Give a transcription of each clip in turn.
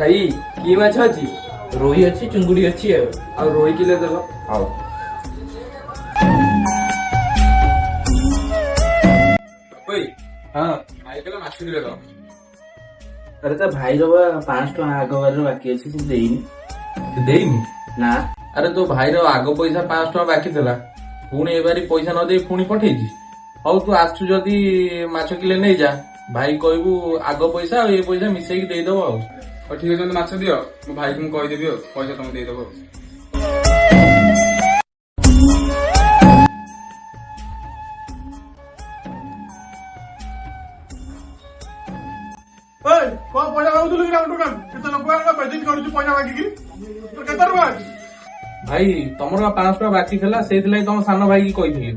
ଭାଇ କି ମାଛ ଅଛି? ରୋହି ଅଛି, ଚୁଙ୍ଗୁଡି ଅଛି ଆଉ ରୋହି କିଲୋ ଦେବ। ଆଉ ଭାଇ ହଁ। ଭାଇ କିଲୋ ମାଛ କିଲୋ ଦବ। ଆରେ ତା ଭାଇର ବା 500 ଟଙ୍କା ଆଗ ବାରିର ବାକି ଅଛି, ସେ ଦେଇନି। ଦେଇନି? ନା। ଆରେ ତୋ ଭାଇର ଆଗ ପଇସା 500 ଟଙ୍କା ବାକି ଥିଲା, ପୁଣି ଏ ବାରି ପଇସା ନ ଦେଇ ପୁଣି ପଠେଇଛି। ହଉ ତୁ ଆସୁଛୁ ଯଦି ମାଛ କିଲେ ନେଇଯା, ଭାଇ କହିବୁ ଆଗ ପଇସା ଆଉ ଏ ପଇସା ମିଶେଇକି ଦେଇଦବ ଆଉ। ହଉ ଠିକ ଅଛି, ମାଛ ଦିଅ, ମୋ ଭାଇକୁ ମୁଁ କହିଦେବି ଆଉ ପଇସା ତମକୁ ଦେଇଦବ ଆଉ। କଣ ପଇସା ମାଗୁଥିଲୁ କି ଆମ ଦୋକାନ? କେତେ ଲୋକ ବେଜିତ କରୁଛୁ ପଇସା ମାଗିକି? ତୋର କେତେ ଟଙ୍କା ଅଛି? ଭାଇ ତମର 500 ଟଙ୍କା ବାକି ଥିଲା, ସେଇଥିଲାଗି ତମ ସାନ ଭାଇକି କହିଥିଲି।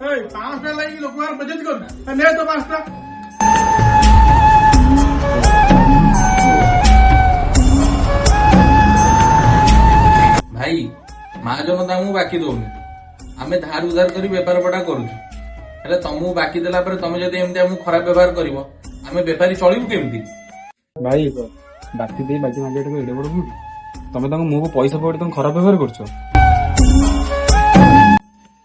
500 ଟଙ୍କା ଲାଗି ଲୋକ ବେଜିତ କରୁଛୁ, ନେ ତ 500 ଟଙ୍କା। ଭାଇ ମହାଜନ ତାଙ୍କୁ ବାକି ଦଉନି, ଆମେ ଧାର ଉଧାର କରି ବେପାର ପଟା କରୁଛୁ। ହେଲେ ତମକୁ ବାକି ଦେଲା ପରେ ତମେ ଯଦି ଏମିତି ଆମକୁ ଖରାପ ବ୍ୟବହାର କରିବ, ଆମେ ବେପାରୀ ଚଳିବୁ କେମିତି? ଭାଇ ବାକି ଦେଇ ବାକି ମାଗିବାଟାକୁ ଏଡେ ବଡ ଭୁଲ। ତମେ ତାଙ୍କ ମୁହଁକୁ ପଇସା ପଡି ତମେ ଖରାପ ବ୍ୟବହାର କରୁଛ।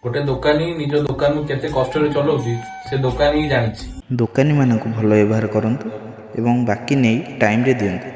ଗୋଟେ ଦୋକାନୀ ନିଜ ଦୋକାନକୁ କେତେ କଷ୍ଟରେ ଚଲାଉଛି ସେ ଦୋକାନୀ ହିଁ ଜାଣିଛି। ଦୋକାନୀମାନଙ୍କୁ ଭଲ ବ୍ୟବହାର କରନ୍ତୁ ଏବଂ ବାକି ନେଇ ଟାଇମରେ ଦିଅନ୍ତୁ।